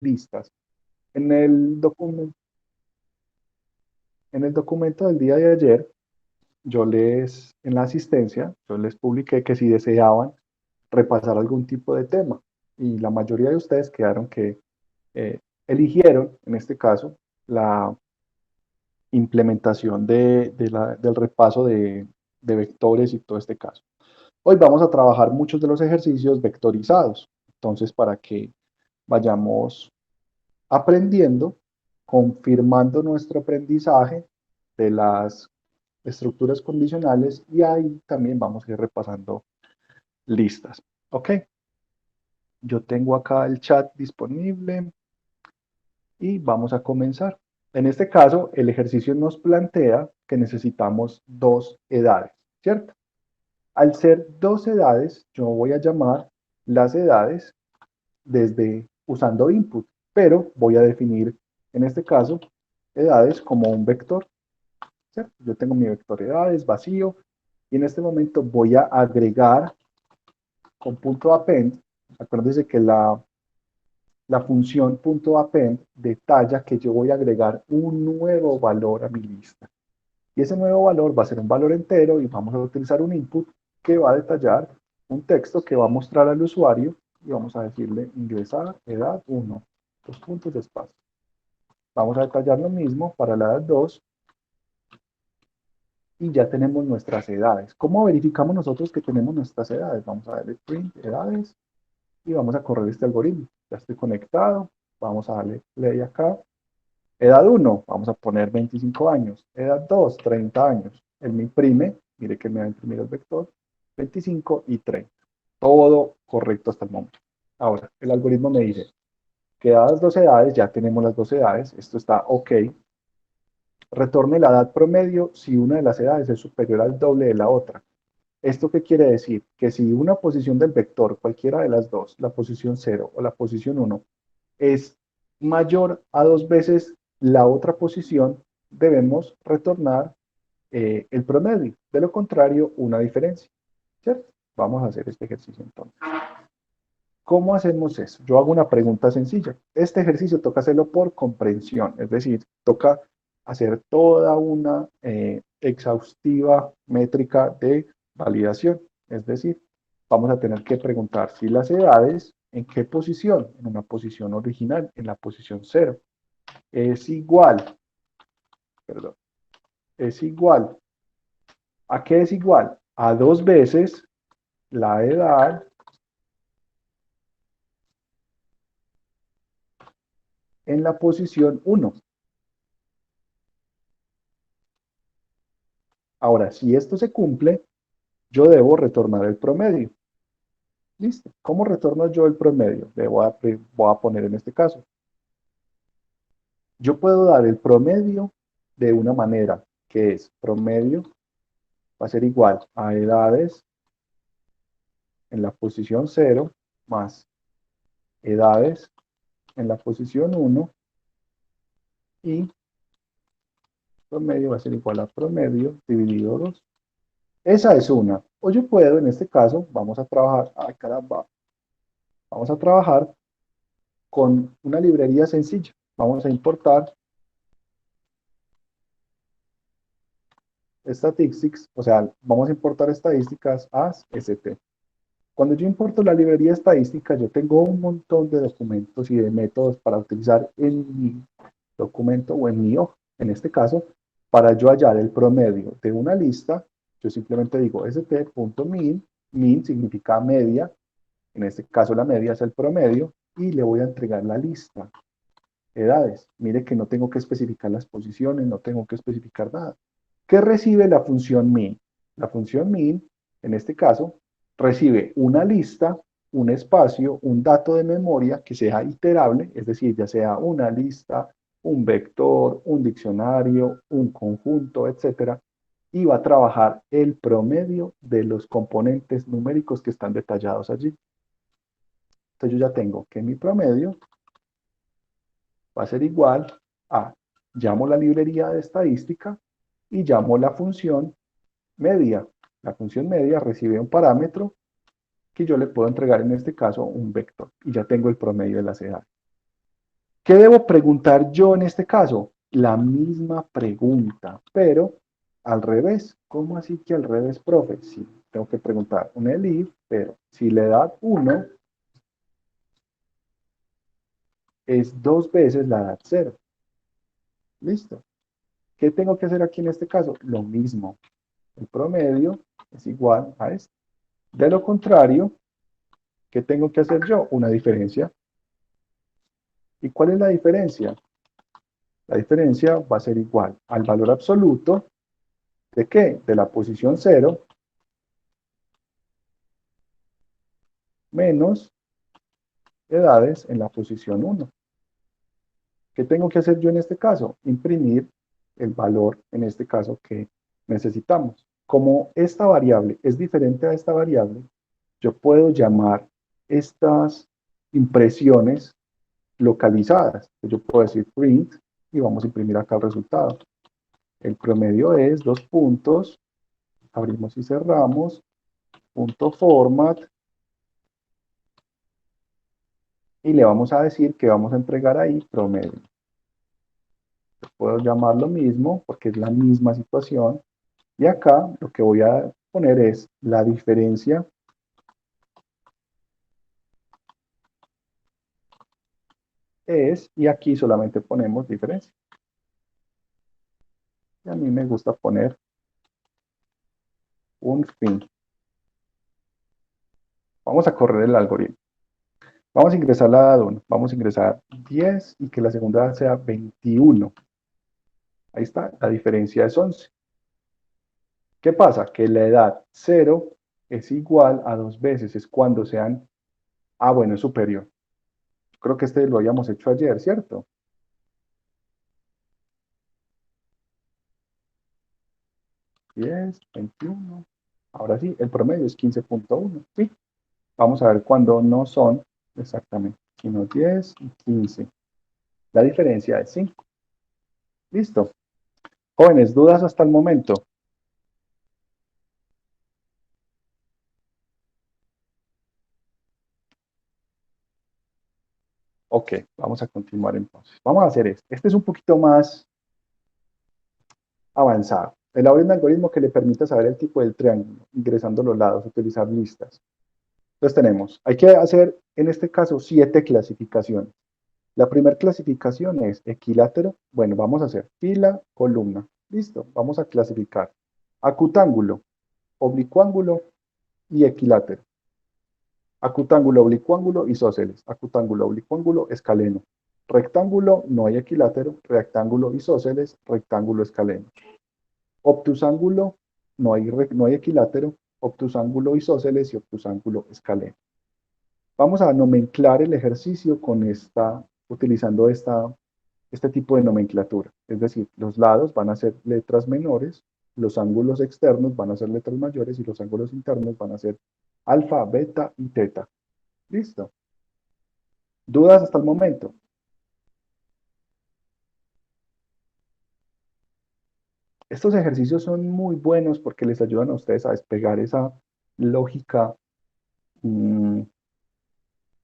listas. En el documento del día de ayer, en la asistencia, yo les publiqué que si deseaban repasar algún tipo de tema. Y la mayoría de ustedes quedaron que eligieron, en este caso, la implementación del repaso de vectores y todo este caso. Hoy vamos a trabajar muchos de los ejercicios vectorizados. Entonces, para que vayamos aprendiendo, confirmando nuestro aprendizaje de las estructuras condicionales y ahí también vamos a ir repasando listas. Ok, yo tengo acá el chat disponible y vamos a comenzar. En este caso, el ejercicio nos plantea que necesitamos dos edades, ¿cierto? Al ser dos edades, yo voy a llamar las edades desde usando input, pero voy a definir, en este caso, edades como un vector, ¿cierto? Yo tengo mi vector edades vacío y en este momento voy a agregar con punto append, acuérdense que la función punto append detalla que yo voy a agregar un nuevo valor a mi lista. Y ese nuevo valor va a ser un valor entero y vamos a utilizar un input que va a detallar un texto que va a mostrar al usuario y vamos a decirle ingresar edad 1, dos puntos de espacio. Vamos a detallar lo mismo para la edad 2 y ya tenemos nuestras edades. ¿Cómo verificamos nosotros que tenemos nuestras edades? Vamos a darle print edades y vamos a correr este algoritmo. Ya estoy conectado, vamos a darle play acá. Edad 1, vamos a poner 25 años. Edad 2, 30 años. Él me imprime, mire que me va a imprimir el vector, 25 y 30. Todo correcto hasta el momento. Ahora, el algoritmo me dice que dadas las dos edades, ya tenemos las dos edades, esto está ok. Retorne la edad promedio si una de las edades es superior al doble de la otra. ¿Esto qué quiere decir? Que si una posición del vector, cualquiera de las dos, la posición 0 o la posición 1, es mayor a dos veces la otra posición, debemos retornar el promedio. De lo contrario, una diferencia. ¿Cierto? Vamos a hacer este ejercicio entonces. ¿Cómo hacemos eso? Yo hago una pregunta sencilla. Este ejercicio toca hacerlo por comprensión, es decir, toca hacer toda una exhaustiva métrica de validación. Es decir, vamos a tener que preguntar si las edades, ¿en qué posición? En una posición original, en la posición 0. Es igual, perdón, es igual. ¿A qué es igual? A dos veces la edad en la posición 1. Ahora, si esto se cumple, yo debo retornar el promedio. Listo. ¿Cómo retorno yo el promedio? Voy a poner en este caso. Yo puedo dar el promedio de una manera, que es promedio va a ser igual a edades en la posición 0 más edades en la posición 1 y promedio va a ser igual a promedio dividido 2. Esa es una. O yo puedo, en este caso, vamos a trabajar, ay caramba, vamos a trabajar con una librería sencilla. Vamos a importar statistics, o sea, vamos a importar estadísticas as st. Cuando yo importo la librería estadística, yo tengo un montón de documentos y de métodos para utilizar en mi documento o en mi hoja. En este caso, para yo hallar el promedio de una lista, yo simplemente digo st.min, min significa media, en este caso la media es el promedio, y le voy a entregar la lista, edades. Mire que no tengo que especificar las posiciones, no tengo que especificar nada. ¿Qué recibe la función min? La función min, en este caso, recibe una lista, un espacio, un dato de memoria que sea iterable, es decir, ya sea una lista, un vector, un diccionario, un conjunto, etcétera, y va a trabajar el promedio de los componentes numéricos que están detallados allí. Entonces yo ya tengo que mi promedio va a ser igual a, llamo la librería de estadística y llamo la función media. La función media recibe un parámetro que yo le puedo entregar en este caso un vector y ya tengo el promedio de las edades. ¿Qué debo preguntar yo en este caso? La misma pregunta, pero al revés. ¿Cómo así que al revés, profe? Sí, tengo que preguntar un elif, pero si la edad 1 es 2 veces la edad 0. Listo. ¿Qué tengo que hacer aquí en este caso? Lo mismo. El promedio es igual a esto. De lo contrario, ¿qué tengo que hacer yo? Una diferencia. ¿Y cuál es la diferencia? La diferencia va a ser igual al valor absoluto de ¿qué? De la posición 0 menos edades en la posición 1. ¿Qué tengo que hacer yo en este caso? Imprimir el valor, en este caso, que necesitamos. Como esta variable es diferente a esta variable, yo puedo llamar estas impresiones localizadas. Yo puedo decir print y vamos a imprimir acá el resultado. El promedio es 2 puntos, abrimos y cerramos, punto format, y le vamos a decir que vamos a entregar ahí promedio. Puedo llamar lo mismo porque es la misma situación. Y acá lo que voy a poner es la diferencia es, y aquí solamente ponemos diferencia. Y a mí me gusta poner un fin. Vamos a correr el algoritmo. Vamos a ingresar la edad 1. Vamos a ingresar 10 y que la segunda sea 21. Ahí está, la diferencia es 11. ¿Qué pasa? Que la edad 0 es igual a 2 veces, es cuando sean, bueno, es superior. Creo que este lo habíamos hecho ayer, ¿cierto? 10, 21. Ahora sí, el promedio es 15.1. ¿Sí? Vamos a ver cuándo no son exactamente, sino 10 y 15. La diferencia es 5. Listo. Jóvenes, ¿dudas hasta el momento? Ok, vamos a continuar entonces. Vamos a hacer esto. Este es un poquito más avanzado. Elabore un algoritmo que le permita saber el tipo del triángulo, ingresando los lados, utilizar listas. Entonces tenemos, hay que hacer en este caso 7 clasificaciones. La primera clasificación es equilátero. Bueno, vamos a hacer fila, columna. Listo, vamos a clasificar acutángulo, oblicuángulo y equilátero. Acutángulo, oblicuángulo, isósceles. Acutángulo, oblicuángulo, escaleno. Rectángulo, no hay equilátero. Rectángulo, isósceles. Rectángulo, escaleno. Obtusángulo, no hay equilátero. Obtusángulo, isósceles y obtusángulo, escaleno. Vamos a nomenclar el ejercicio utilizando este tipo de nomenclatura. Es decir, los lados van a ser letras menores, los ángulos externos van a ser letras mayores y los ángulos internos van a ser alfa, beta y teta. Listo. ¿Dudas hasta el momento? Estos ejercicios son muy buenos porque les ayudan a ustedes a despegar esa lógica mm,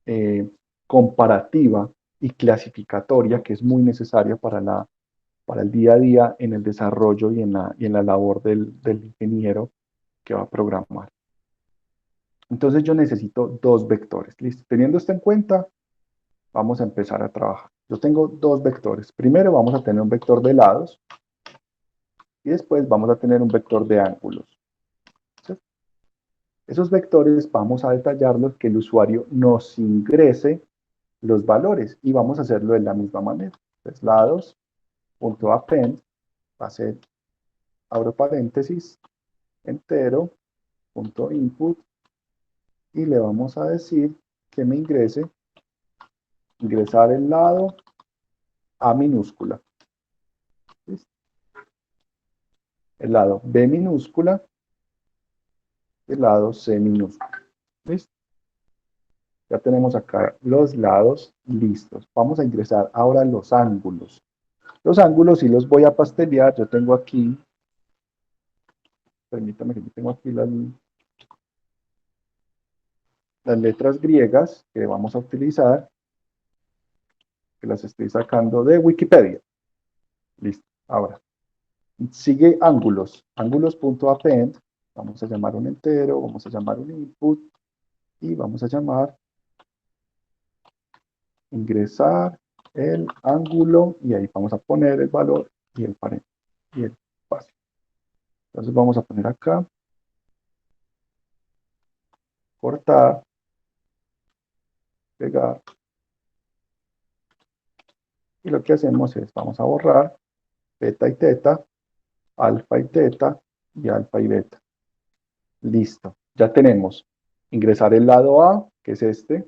eh, comparativa y clasificatoria que es muy necesaria para el día a día en el desarrollo y en la labor del ingeniero que va a programar. Entonces yo necesito 2 vectores. ¿Listo? Teniendo esto en cuenta, vamos a empezar a trabajar. Yo tengo 2 vectores. Primero vamos a tener un vector de lados y después vamos a tener un vector de ángulos. ¿Sí? Esos vectores vamos a detallarlos, que el usuario nos ingrese los valores y vamos a hacerlo de la misma manera. Entonces, lados.append va a ser, abro paréntesis, entero, punto input, y le vamos a decir que me ingresar el lado A minúscula. ¿Listo? El lado B minúscula, el lado C minúscula. ¿Listo? Ya tenemos acá los lados listos. Vamos a ingresar ahora los ángulos. Los ángulos sí los voy a pastelear. Yo tengo aquí, permítame que yo tengo aquí las letras griegas que vamos a utilizar. que las estoy sacando de Wikipedia. Listo. Ahora, sigue ángulos. Ángulos.append. Vamos a llamar un entero, vamos a llamar un input y vamos a llamar ingresar el ángulo y ahí vamos a poner el valor y el paréntesis y el espacio. Entonces vamos a poner acá, cortar, pegar y lo que hacemos es vamos a borrar beta y teta, alfa y teta y alfa y beta. Listo, ya tenemos ingresar el lado A, que es este,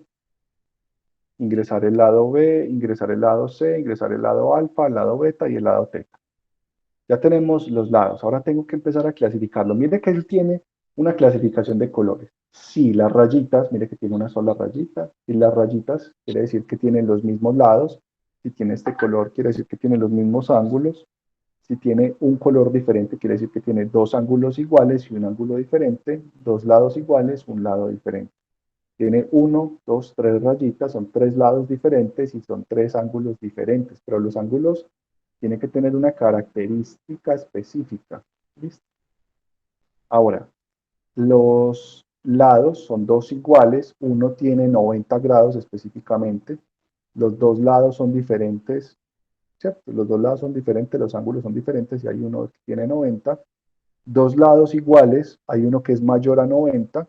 ingresar el lado B, ingresar el lado C, ingresar el lado alfa, el lado beta y el lado teta. Ya tenemos los lados, ahora tengo que empezar a clasificarlo. Mire que él tiene una clasificación de colores. Si las rayitas, mire que tiene una sola rayita, y las rayitas quiere decir que tienen los mismos lados. Si tiene este color, quiere decir que tiene los mismos ángulos. Si tiene un color diferente, quiere decir que tiene dos ángulos iguales y un ángulo diferente, dos lados iguales, un lado diferente. Tiene uno, dos, tres rayitas, son tres lados diferentes y son tres ángulos diferentes, pero los ángulos tienen que tener una característica específica. ¿Listo? Ahora, los lados son dos iguales, uno tiene 90 grados específicamente, los dos lados son diferentes, ¿cierto? Los dos lados son diferentes, los ángulos son diferentes y hay uno que tiene 90. Dos lados iguales, hay uno que es mayor a 90.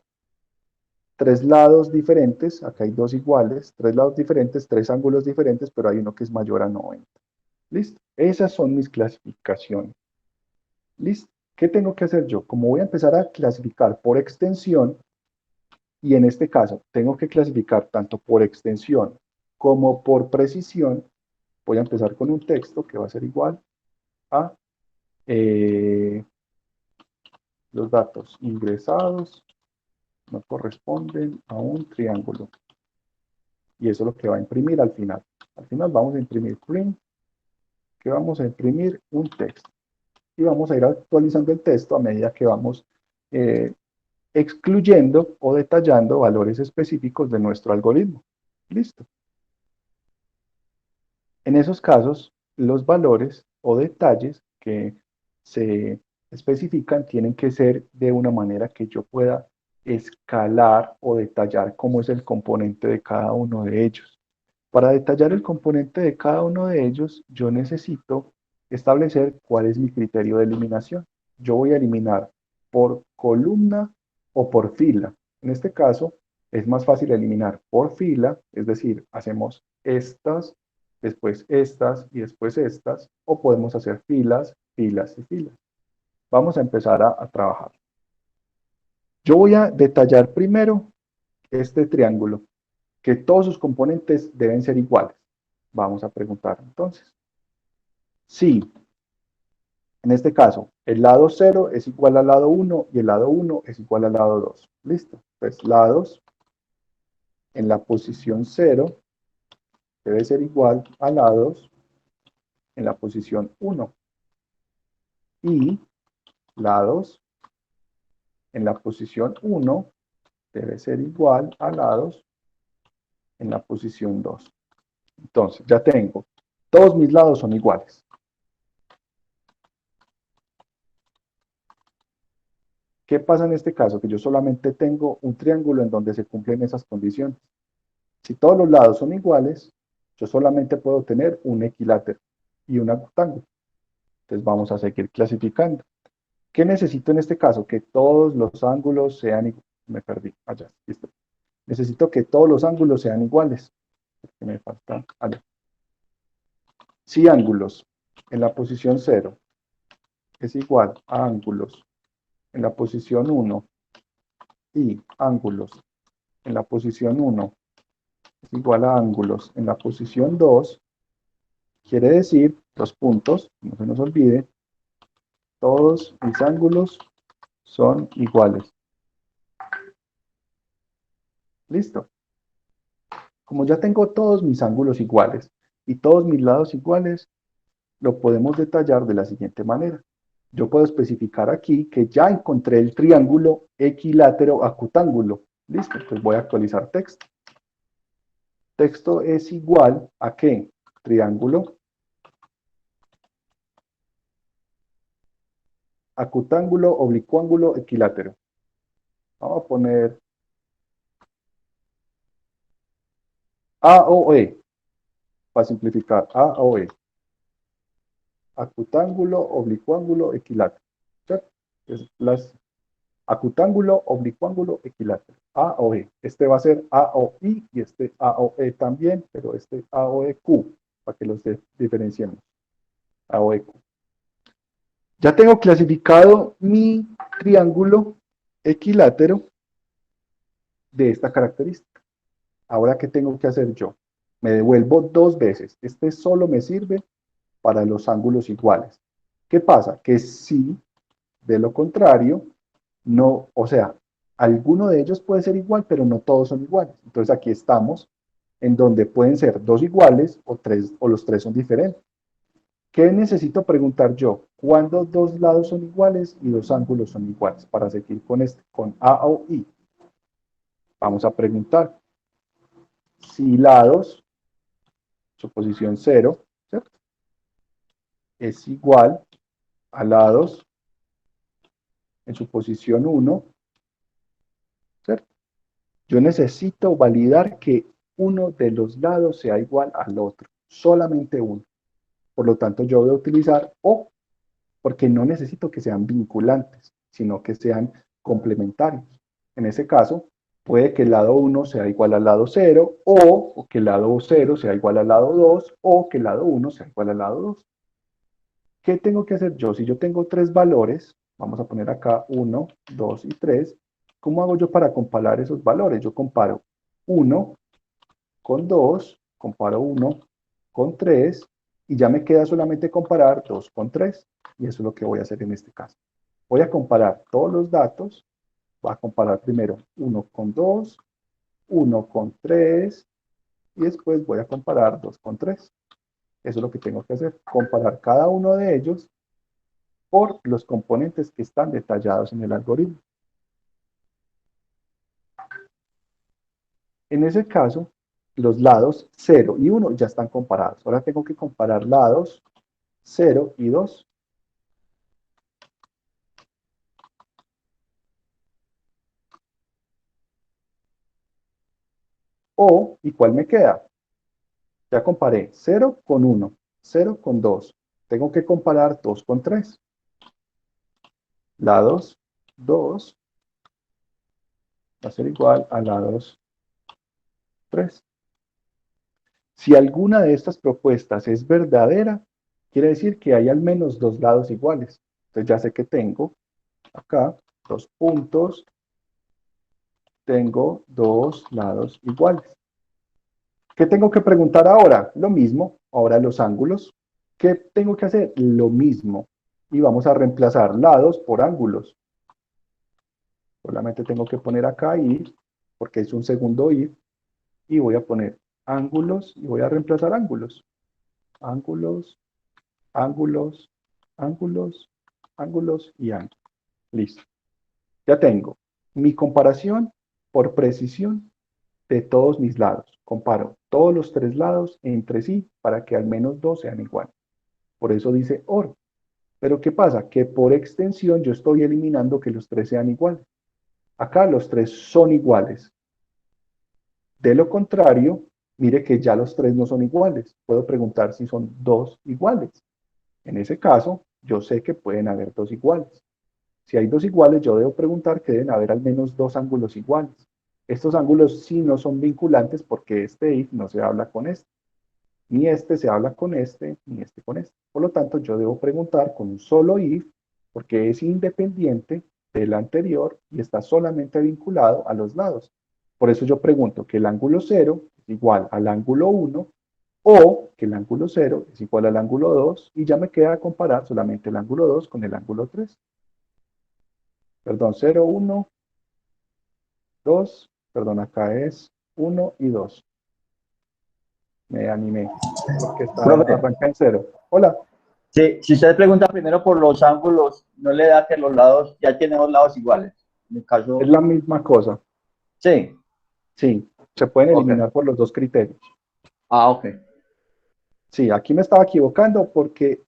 Tres lados diferentes, acá hay dos iguales, tres lados diferentes, tres ángulos diferentes, pero hay uno que es mayor a 90. ¿Listo? Esas son mis clasificaciones. ¿Listo? ¿Qué tengo que hacer yo? Como voy a empezar a clasificar por extensión, y en este caso tengo que clasificar tanto por extensión como por precisión, voy a empezar con un texto que va a ser igual a los datos ingresados no corresponden a un triángulo. Y eso es lo que va a imprimir al final. Al final vamos a imprimir print, que vamos a imprimir un texto. Y vamos a ir actualizando el texto a medida que vamos excluyendo o detallando valores específicos de nuestro algoritmo. Listo. En esos casos, los valores o detalles que se especifican tienen que ser de una manera que yo pueda escalar o detallar cómo es el componente de cada uno de ellos. Para detallar el componente de cada uno de ellos, yo necesito establecer cuál es mi criterio de eliminación. Yo voy a eliminar por columna o por fila. En este caso, es más fácil eliminar por fila, es decir, hacemos estas, después estas y después estas, o podemos hacer filas, filas y filas. Vamos a empezar a trabajar. Yo voy a detallar primero este triángulo, que todos sus componentes deben ser iguales. Vamos a preguntar entonces. Si, en este caso, el lado 0 es igual al lado 1 y el lado 1 es igual al lado 2. Listo. Pues lados en la posición 0 debe ser igual a lados en la posición 1. Y lados en la posición 1 debe ser igual a lados en la posición 2. Entonces, ya tengo, todos mis lados son iguales. ¿Qué pasa en este caso? Que yo solamente tengo un triángulo en donde se cumplen esas condiciones. Si todos los lados son iguales, yo solamente puedo tener un equilátero y un octángulo. Entonces vamos a seguir clasificando. ¿Qué necesito en este caso? Que todos los ángulos sean iguales. Me perdí. Allá, listo. Necesito que todos los ángulos sean iguales. Me falta. Allá. Si ángulos en la posición 0 es igual a ángulos en la posición 1 y ángulos en la posición 1 es igual a ángulos en la posición 2, quiere decir, los puntos, no se nos olvide, todos mis ángulos son iguales. Listo. Como ya tengo todos mis ángulos iguales y todos mis lados iguales, lo podemos detallar de la siguiente manera. Yo puedo especificar aquí que ya encontré el triángulo equilátero acutángulo. Listo, pues voy a actualizar texto. Texto es igual a ¿qué? triángulo, acutángulo, oblicuángulo, equilátero. Vamos a poner A o E, para simplificar, A o E. Acutángulo, oblicuángulo, equilátero. ¿Cierto? Es las acutángulo, oblicuángulo, equilátero. A o E. Este va a ser A o I y este A o E también, pero este A o E Q, para que los diferenciemos. A o E Q. Ya tengo clasificado mi triángulo equilátero de esta característica. Ahora, ¿qué tengo que hacer yo? Me devuelvo dos veces. Este solo me sirve para los ángulos iguales. ¿Qué pasa? Que si, de lo contrario, no, o sea, alguno de ellos puede ser igual, pero no todos son iguales. Entonces aquí estamos en donde pueden ser dos iguales o tres, o los tres son diferentes. ¿Qué necesito preguntar yo? ¿Cuándo dos lados son iguales y dos ángulos son iguales? Para seguir con este, con A o I. Vamos a preguntar si lados, su posición 0, ¿cierto? Es igual a lados en su posición 1, ¿cierto? Yo necesito validar que uno de los lados sea igual al otro, solamente uno. Por lo tanto, yo voy a utilizar O, porque no necesito que sean vinculantes, sino que sean complementarios. En ese caso, puede que el lado 1 sea igual al lado 0, o que el lado 0 sea igual al lado 2, o que el lado 1 sea igual al lado 2. ¿Qué tengo que hacer yo? Si yo tengo tres valores, vamos a poner acá 1, 2 y 3, ¿cómo hago yo para comparar esos valores? Yo comparo 1 con 2, comparo 1 con 3, y ya me queda solamente comparar 2 con 3, y eso es lo que voy a hacer en este caso. Voy a comparar todos los datos, voy a comparar primero 1 con 2, 1 con 3, y después voy a comparar 2 con 3. Eso es lo que tengo que hacer, comparar cada uno de ellos por los componentes que están detallados en el algoritmo. En ese caso, los lados 0 y 1 ya están comparados. Ahora tengo que comparar lados 0 y 2. ¿Y cuál me queda? Ya comparé 0 con 1, 0 con 2. Tengo que comparar 2 con 3. Lados 2 va a ser igual a lados 3. Si alguna de estas propuestas es verdadera, quiere decir que hay al menos dos lados iguales. Entonces ya sé que tengo acá dos puntos, tengo dos lados iguales. ¿Qué tengo que preguntar ahora? Lo mismo, ahora los ángulos. ¿Qué tengo que hacer? Lo mismo. Y vamos a reemplazar lados por ángulos. Solamente tengo que poner acá if, porque es un segundo if, y voy a poner ángulos y voy a reemplazar ángulos. Ángulos, ángulos, ángulos, ángulos y ángulos. Listo. Ya tengo mi comparación por precisión de todos mis lados. Comparo todos los tres lados entre sí para que al menos dos sean iguales. Por eso dice OR. Pero ¿qué pasa? Que por extensión yo estoy eliminando que los tres sean iguales. Acá los tres son iguales. De lo contrario, mire que ya los tres no son iguales. Puedo preguntar si son dos iguales. En ese caso, yo sé que pueden haber dos iguales. Si hay dos iguales, yo debo preguntar que deben haber al menos dos ángulos iguales. Estos ángulos sí no son vinculantes porque este if no se habla con este. Ni este se habla con este, ni este con este. Por lo tanto, yo debo preguntar con un solo if porque es independiente del anterior y está solamente vinculado a los lados. Por eso yo pregunto que el ángulo 0 es igual al ángulo 1 o que el ángulo 0 es igual al ángulo 2 y ya me queda comparar solamente el ángulo 2 con el ángulo 3. Perdón, 0, 1, 2, perdón, acá es 1 y 2. Me animé porque Profe, arranca en 0. Hola, si usted pregunta primero por los ángulos, no le da que los lados, ya tenemos lados iguales. En el es caso, la misma cosa. sí, Sí, se pueden ok. eliminar por los dos criterios. Ah, ok. Sí, aquí me estaba equivocando porque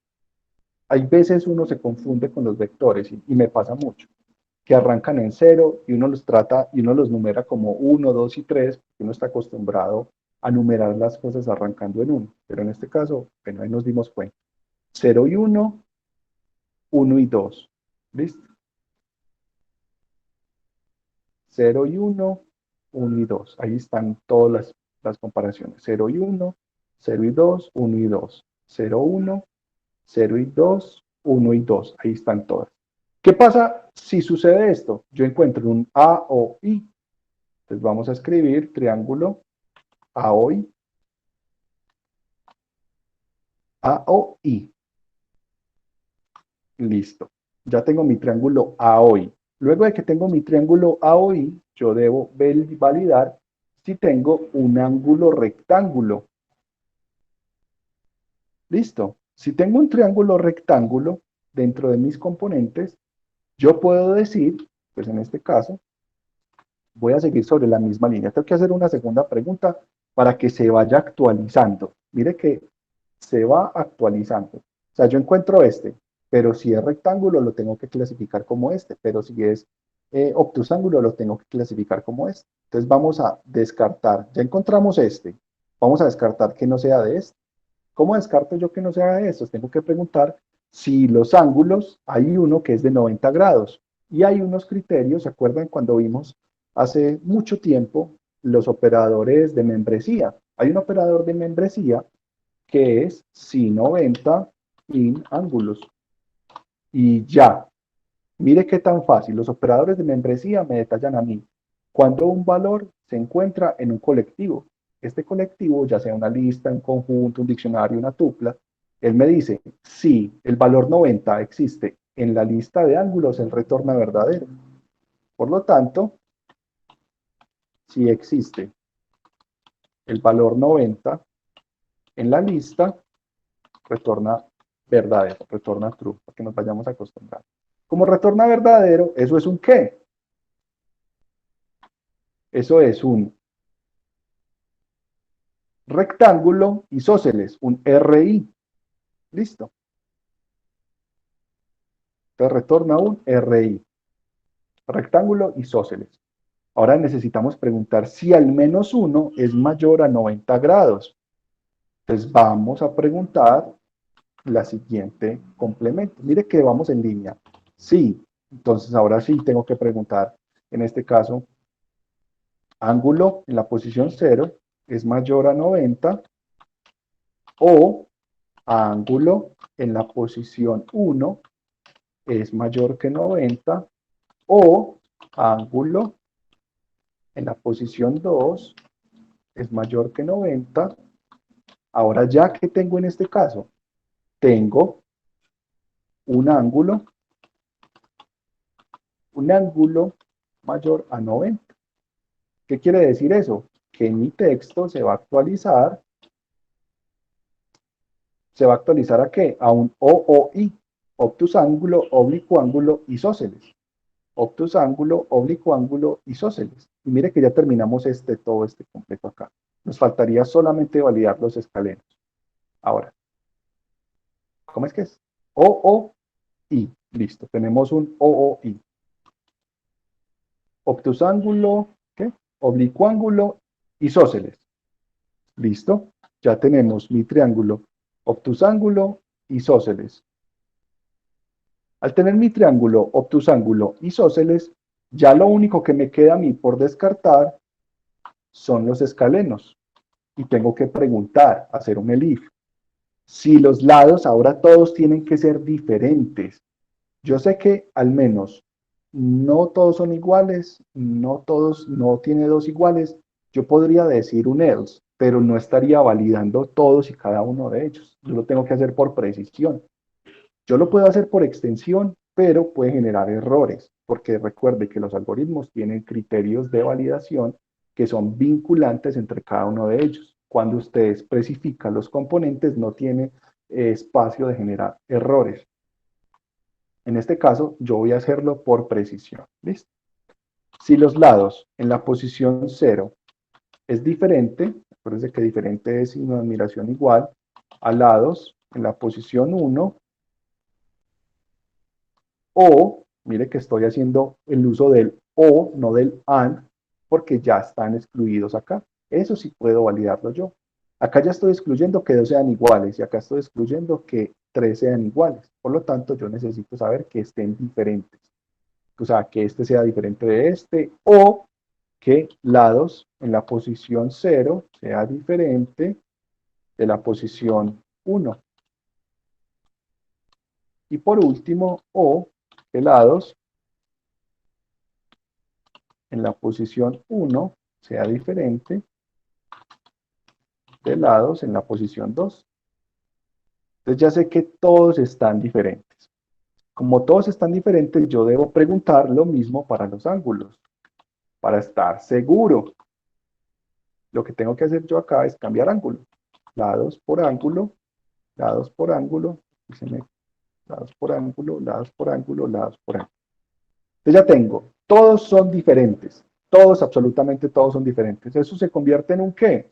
hay veces uno se confunde con los vectores y me pasa mucho, que arrancan en cero y uno los trata y uno los numera como uno, 2 y 3, porque uno está acostumbrado a numerar las cosas arrancando en uno. Pero en este caso, bueno, ahí nos dimos cuenta. Cero y uno, uno y 2. ¿Listo? Cero y uno, uno y 2. Ahí están todas las comparaciones. Cero y uno, cero y 2, uno y 2. Cero, uno, cero y 2, uno y 2. Ahí están todas. ¿Qué pasa si sucede esto? Yo encuentro un A o I. Entonces vamos a escribir triángulo AOI, AOI. Listo. Ya tengo mi triángulo AOI. Luego de que tengo mi triángulo AOI, yo debo validar si tengo un ángulo rectángulo. Listo. Si tengo un triángulo rectángulo dentro de mis componentes, yo puedo decir, pues en este caso, voy a seguir sobre la misma línea. Tengo que hacer una segunda pregunta para que se vaya actualizando. Mire que se va actualizando. O sea, yo encuentro este, pero si es rectángulo lo tengo que clasificar como este, pero si es obtusángulo lo tengo que clasificar como este. Entonces vamos a descartar. Ya encontramos este. Vamos a descartar que no sea de este. ¿Cómo descarto yo que no sea de estos? Tengo que preguntar si los ángulos, hay uno que es de 90 grados y hay unos criterios, ¿se acuerdan cuando vimos hace mucho tiempo los operadores de membresía? Hay un operador de membresía que es si 90 in ángulos. Y ya, mire qué tan fácil. Los operadores de membresía me detallan a mí cuando un valor se encuentra en un colectivo. Este colectivo, ya sea una lista, un conjunto, un diccionario, una tupla, él me dice, si el valor 90 existe en la lista de ángulos, él retorna verdadero. Por lo tanto, si existe el valor 90 en la lista, retorna verdadero, retorna true, para que nos vayamos a acostumbrar. Como retorna verdadero, eso es un qué. Eso es un rectángulo isósceles, un RI. Listo. Entonces retorna un RI, rectángulo isósceles. Ahora necesitamos preguntar si al menos 1 es mayor a 90 grados. Entonces vamos a preguntar la siguiente complemento. Mire que vamos en línea. Sí, entonces ahora sí tengo que preguntar, en este caso, ángulo en la posición 0 es mayor a 90 o ángulo en la posición 1 es mayor que 90 o ángulo en la posición 2 es mayor que 90. Ahora ya que tengo en este caso, tengo un ángulo mayor a 90. ¿Qué quiere decir eso? Que mi texto ¿se va a actualizar a qué? A un OOI, obtus ángulo, oblicuo ángulo, isósceles. Obtus ángulo, oblicuo ángulo, isósceles. Y mire que ya terminamos todo este completo acá. Nos faltaría solamente validar los escalenos. Ahora, ¿cómo es que es? OOI. Listo, tenemos un OOI. Obtus ángulo, ¿qué? Oblicuo ángulo, isósceles. Listo, ya tenemos mi triángulo obtusángulo, isósceles. Al tener mi triángulo obtusángulo, isósceles, ya lo único que me queda a mí por descartar son los escalenos. Y tengo que preguntar, hacer un elif. Si los lados ahora todos tienen que ser diferentes. Yo sé que al menos no todos son iguales, no tiene dos iguales. Yo podría decir un else, pero no estaría validando todos y cada uno de ellos. Yo lo tengo que hacer por precisión. Yo lo puedo hacer por extensión, pero puede generar errores, porque recuerde que los algoritmos tienen criterios de validación que son vinculantes entre cada uno de ellos. Cuando usted especifica los componentes, no tiene espacio de generar errores. En este caso, yo voy a hacerlo por precisión. ¿Listo? Si los lados en la posición 0 es diferente, acuérdense que diferente es signo de admiración igual, a lados en la posición 1, o, mire que estoy haciendo el uso del o, no del and, porque ya están excluidos acá. Eso sí puedo validarlo yo. Acá ya estoy excluyendo que 2 sean iguales y acá estoy excluyendo que 3 sean iguales. Por lo tanto, yo necesito saber que estén diferentes. O sea, que este sea diferente de este, o que lados en la posición 0 sea diferente de la posición 1. Y por último, o que lados en la posición 1 sea diferente de lados en la posición 2. Entonces ya sé que todos están diferentes. Como todos están diferentes, yo debo preguntar lo mismo para los ángulos, para estar seguro. Lo que tengo que hacer yo acá es cambiar ángulo. Lados por ángulo, lados por ángulo, lados por ángulo, lados por ángulo, lados por ángulo. Entonces ya tengo, todos son diferentes. Todos, absolutamente todos son diferentes. ¿Eso se convierte en un qué?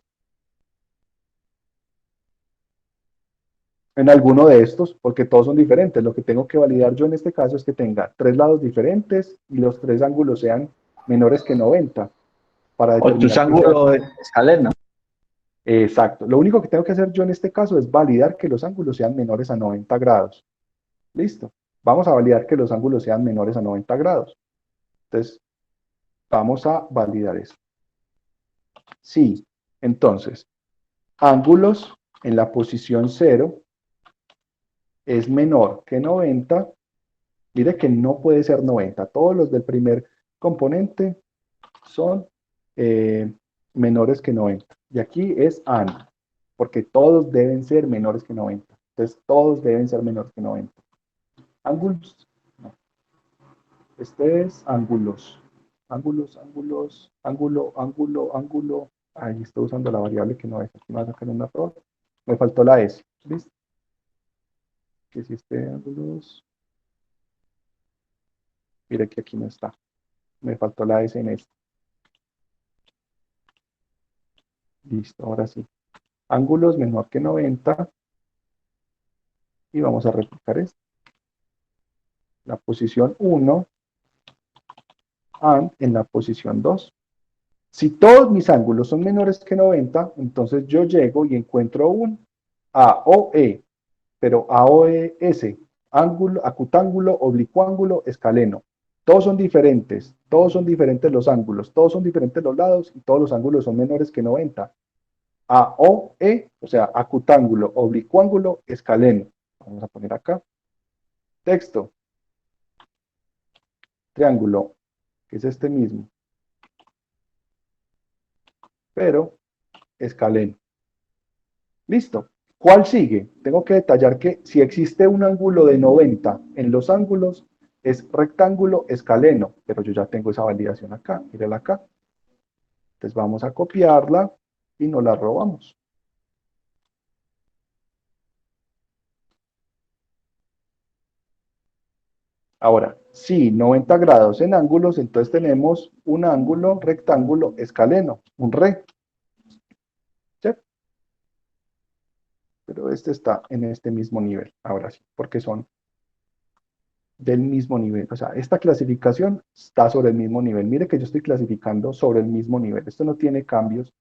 En alguno de estos, porque todos son diferentes. Lo que tengo que validar yo en este caso es que tenga 3 lados diferentes y los 3 ángulos sean menores que 90 para O tus determinar que sea. ángulos escaleno. Exacto. Lo único que tengo que hacer yo en este caso es validar que los ángulos sean menores a 90 grados. Listo. Vamos a validar que los ángulos sean menores a 90 grados. Entonces, vamos a validar eso. Sí. Entonces, ángulos en la posición 0 es menor que 90. Mire que no puede ser 90. Todos los del primer componente son menores que 90. Y aquí es AND, porque todos deben ser menores que 90. Entonces, todos deben ser menores que 90. Ángulos. No. Este es ángulos. Ángulos, ángulos, ángulo, ángulo, ángulo. Ahí estoy usando la variable que no es. Aquí me va a sacar un error. Me faltó la S. ¿Listo? Que si este ángulos. Mire que aquí no está. Me faltó la S en este. Listo, ahora sí. Ángulos menor que 90. Y vamos a replicar esto. La posición 1 and en la posición 2. Si todos mis ángulos son menores que 90, entonces yo llego y encuentro un AOE, pero AOE S, ángulo, acutángulo, oblicuángulo, escaleno. Todos son diferentes los ángulos, todos son diferentes los lados y todos los ángulos son menores que 90. AOE, o sea, acutángulo, oblicuángulo, escaleno. Vamos a poner acá. Texto. Triángulo, que es este mismo, pero escaleno. Listo. ¿Cuál sigue? Tengo que detallar que si existe un ángulo de 90 en los ángulos, es rectángulo escaleno, pero yo ya tengo esa validación acá, mírenla acá. Entonces vamos a copiarla y nos la robamos. Ahora, si 90 grados en ángulos, entonces tenemos un ángulo rectángulo escaleno, un re. ¿Sí? Pero este está en este mismo nivel, ahora sí, porque son del mismo nivel. O sea, esta clasificación está sobre el mismo nivel. Mire que yo estoy clasificando sobre el mismo nivel. Esto no tiene cambios.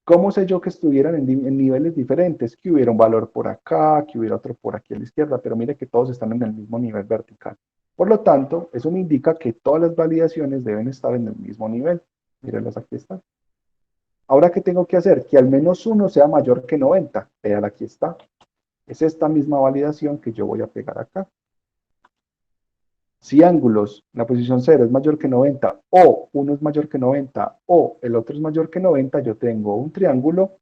¿Cómo sé yo que estuvieran en niveles diferentes? Que hubiera un valor por acá, que hubiera otro por aquí a la izquierda, pero mire que todos están en el mismo nivel vertical. Por lo tanto, eso me indica que todas las validaciones deben estar en el mismo nivel. Mírenlas, aquí están. Ahora, ¿qué tengo que hacer? Que al menos uno sea mayor que 90. Vean, aquí está. Es esta misma validación que yo voy a pegar acá. Si ángulos, la posición 0 es mayor que 90, o uno es mayor que 90, o el otro es mayor que 90, yo tengo un triángulo,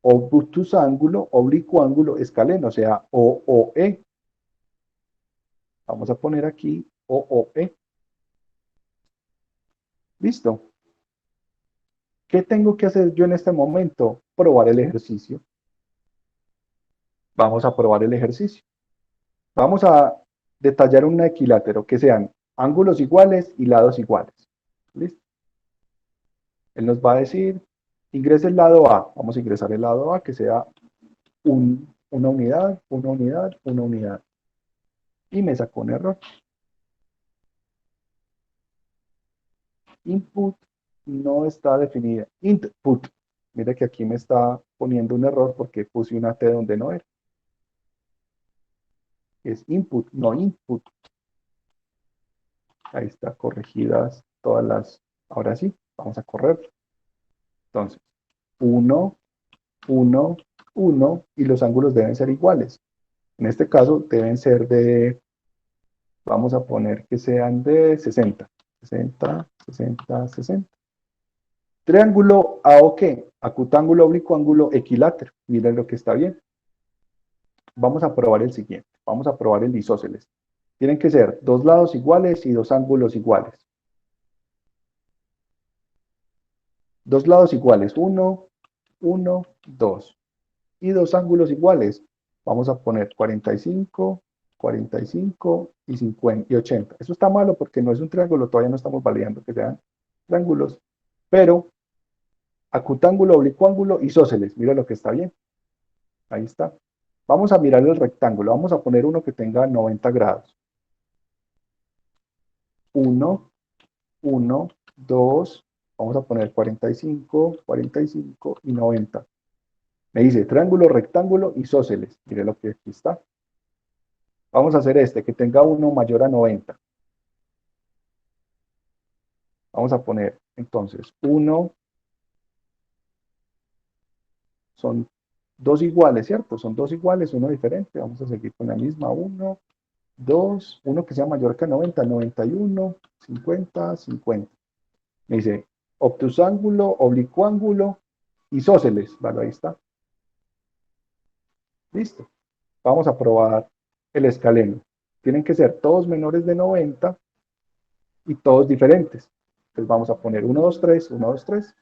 obtus ángulo, oblicuo ángulo, escaleno, o sea, OOE. Vamos a poner aquí OOE. Listo. ¿Qué tengo que hacer yo en este momento? Probar el ejercicio. Vamos a probar el ejercicio. Vamos a detallar un equilátero que sean ángulos iguales y lados iguales. ¿Listo? Él nos va a decir, ingrese el lado A. Vamos a ingresar el lado A, que sea un una unidad, una unidad, una unidad. Y me sacó un error. Input no está definida. Input. Mira que aquí me está poniendo un error porque puse una T donde no era. Es input, no input. Ahí está corregidas todas las. Ahora sí, vamos a correr. Entonces, 1, 1, 1 y los ángulos deben ser iguales. En este caso deben ser de, vamos a poner que sean de 60. 60, 60, 60. Triángulo AOQ, acutángulo, oblicuo, ángulo equilátero. Miren lo que está bien. Vamos a probar el siguiente. Vamos a probar el isósceles. Tienen que ser dos lados iguales y dos ángulos iguales. Dos lados iguales. 1, 1, 2. Y dos ángulos iguales. Vamos a poner 45, 45 y 50 y 80. Eso está malo porque no es un triángulo. Todavía no estamos validando que sean triángulos. Pero acutángulo, oblicuángulo, isósceles. Mira lo que está bien. Ahí está. Vamos a mirar el rectángulo. Vamos a poner uno que tenga 90 grados. 1, 1, 2, vamos a poner 45, 45 y 90. Me dice triángulo, rectángulo, isósceles. Mire lo que aquí está. Vamos a hacer este, que tenga uno mayor a 90. Vamos a poner entonces 1, son dos iguales, ¿cierto? Son dos iguales, uno diferente. Vamos a seguir con la misma. 1, 2, uno que sea mayor que 90, 91, 50, 50. Me dice obtusángulo, oblicuángulo, isósceles. Vale, ahí está. Listo. Vamos a probar el escaleno. Tienen que ser todos menores de 90 y todos diferentes. Entonces vamos a poner 1, 2, 3, 1, 2, 3.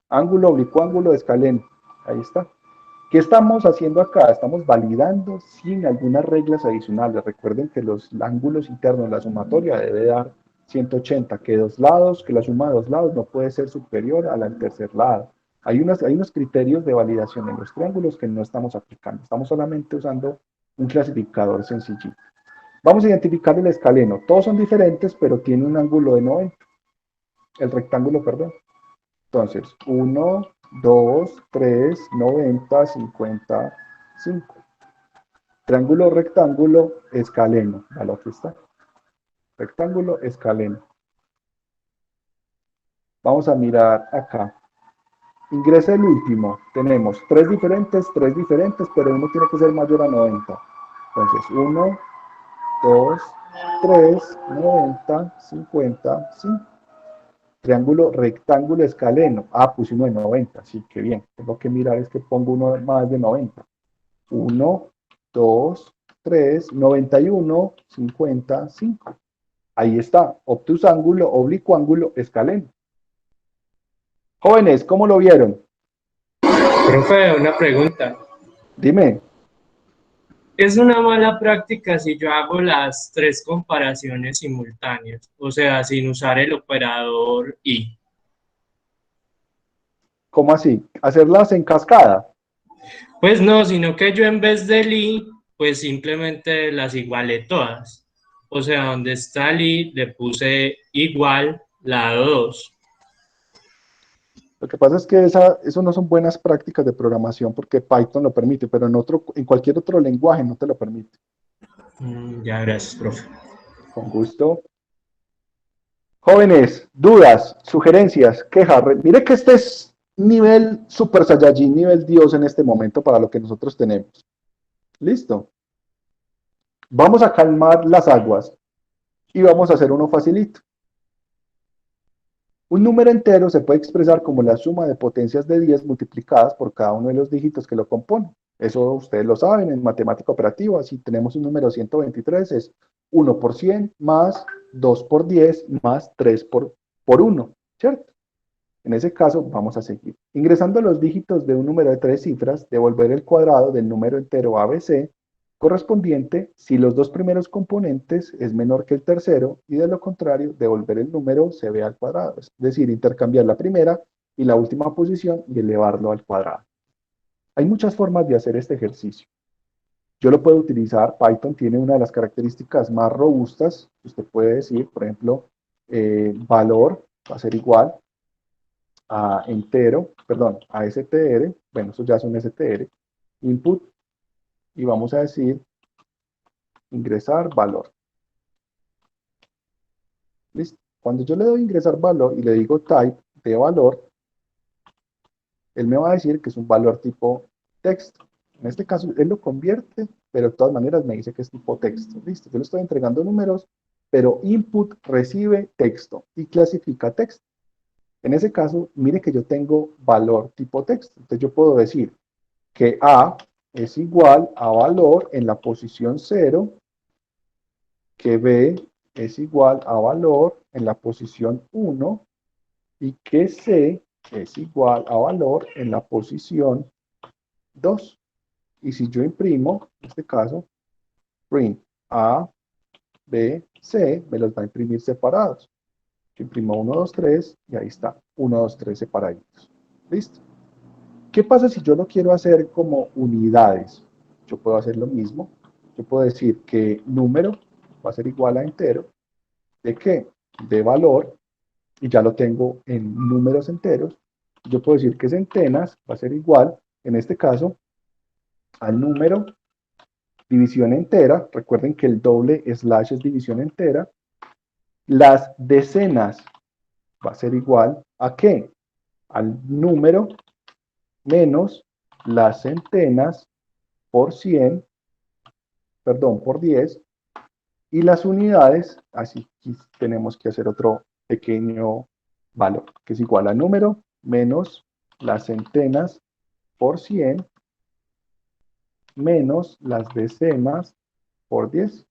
Ángulo, oblicuángulo, escaleno. Ahí está. ¿Qué estamos haciendo acá? Estamos validando sin algunas reglas adicionales. Recuerden que los ángulos internos, la sumatoria debe dar 180, que dos lados, que la suma de dos lados no puede ser superior a la del tercer lado. Hay unos criterios de validación en los triángulos que no estamos aplicando. Estamos solamente usando un clasificador sencillito. Vamos a identificar el escaleno. Todos son diferentes, pero tiene un ángulo de 90. El rectángulo, perdón. Entonces, 1, 2, 3, 90, 55. Triángulo, rectángulo, escaleno. ¿Vale? Aquí está. Rectángulo, escaleno. Vamos a mirar acá. Ingresa el último. Tenemos tres diferentes, pero uno tiene que ser mayor a 90. Entonces, 1, 2, 3, 90, 55. Triángulo, rectángulo, escaleno. Ah, puse uno de 90. Sí, qué bien. Tengo que mirar, es que pongo uno más de 90. 1, 2, 3, 91, 55. Ahí está. Obtusángulo, oblicuángulo, escaleno. Jóvenes, ¿cómo lo vieron? Profe, una pregunta. Dime. ¿Es una mala práctica si yo hago las tres comparaciones simultáneas? O sea, sin usar el operador y. ¿Cómo así? ¿Hacerlas en cascada? Pues no, sino que yo en vez del i, pues simplemente las igualé todas. O sea, donde está el i, le puse igual lado 2. Lo que pasa es que eso no son buenas prácticas de programación porque Python lo permite, pero en cualquier otro lenguaje no te lo permite. Ya, gracias, profe. Con gusto. Jóvenes, dudas, sugerencias, quejas. Mire que este es nivel Super Saiyajin, nivel Dios en este momento para lo que nosotros tenemos. Listo. Vamos a calmar las aguas y vamos a hacer uno facilito. Un número entero se puede expresar como la suma de potencias de 10 multiplicadas por cada uno de los dígitos que lo componen. Eso ustedes lo saben en matemática operativa. Si tenemos un número 123 es 1 por 100 más 2 por 10 más 3 por 1, ¿cierto? En ese caso vamos a seguir. Ingresando los dígitos de un número de 3 cifras, devolver el cuadrado del número entero ABC correspondiente si los dos primeros componentes es menor que el tercero y de lo contrario devolver el número CB al cuadrado. Es decir, intercambiar la primera y la última posición y elevarlo al cuadrado. Hay muchas formas de hacer este ejercicio. Yo lo puedo utilizar, Python tiene una de las características más robustas, usted puede decir, por ejemplo, valor va a ser igual a entero, perdón, a str, bueno, eso ya es un str, input, y vamos a decir ingresar valor. ¿Listo? Cuando yo le doy ingresar valor y le digo type de valor, él me va a decir que es un valor tipo texto. En este caso, él lo convierte, pero de todas maneras me dice que es tipo texto. Listo, yo le estoy entregando números, pero input recibe texto y clasifica texto. En ese caso, mire que yo tengo valor tipo texto. Entonces yo puedo decir que A es igual a valor en la posición 0, que B es igual a valor en la posición 1 y que C es igual a valor en la posición 2. Y si yo imprimo, en este caso, print A, B, C, me los va a imprimir separados. Yo imprimo 1, 2, 3 y ahí está, 1, 2, 3 separaditos. ¿Listo? ¿Qué pasa si yo lo quiero hacer como unidades? Yo puedo hacer lo mismo. Yo puedo decir que número va a ser igual a entero. ¿De qué? De valor. Y ya lo tengo en números enteros. Yo puedo decir que centenas va a ser igual, en este caso, al número división entera. Recuerden que el doble slash es división entera. Las decenas va a ser igual a ¿qué? Al número menos las centenas por 100, perdón, por 10, y las unidades, así que tenemos que hacer otro pequeño valor, que es igual al número menos las centenas por 100 menos las decenas por 10.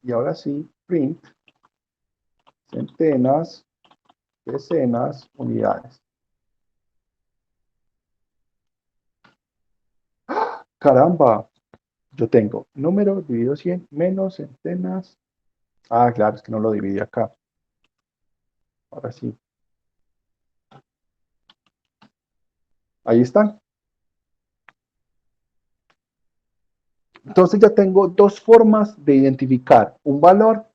Y ahora sí, print centenas, decenas, unidades. Caramba, yo tengo número dividido 100 menos centenas. Ah, claro, es que no lo dividí acá. Ahora sí. Ahí están. Entonces ya tengo dos formas de identificar un valor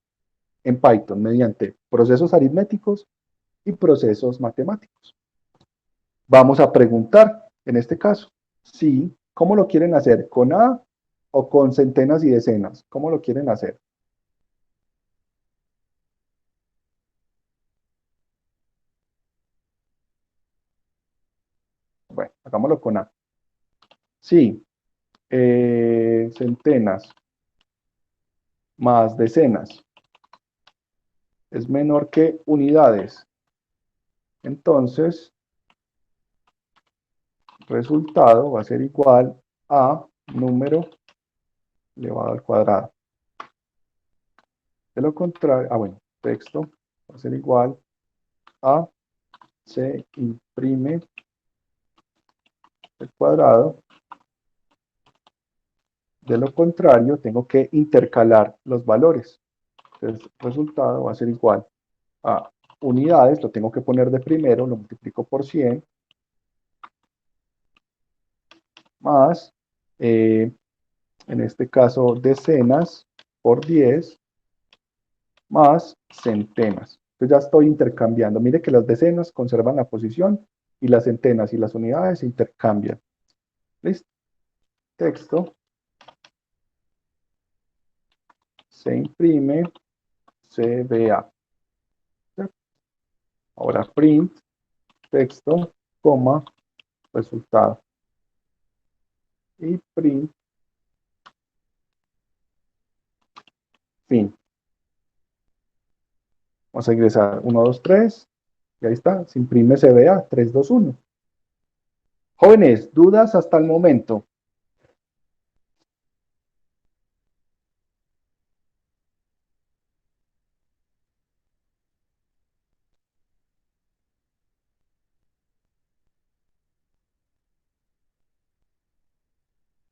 en Python mediante procesos aritméticos y procesos matemáticos. Vamos a preguntar, en este caso, si, ¿cómo lo quieren hacer? ¿Con A o con centenas y decenas? ¿Cómo lo quieren hacer? Bueno, hagámoslo con A. Sí, centenas más decenas es menor que unidades. Entonces, resultado va a ser igual a número elevado al cuadrado. De lo contrario, bueno, texto va a ser igual a se imprime el cuadrado. De lo contrario, tengo que intercalar los valores. Entonces, el resultado va a ser igual a unidades, lo tengo que poner de primero, lo multiplico por 100, más, en este caso, decenas por 10, más centenas. Entonces ya estoy intercambiando. Mire que las decenas conservan la posición y las centenas y las unidades se intercambian. ¿Listo? Texto se imprime CBA. Ahora print texto, coma, resultado. Y print fin. Vamos a ingresar 1, 2, 3. Y ahí está, se imprime CBA 3, 2, 1. Jóvenes, dudas hasta el momento.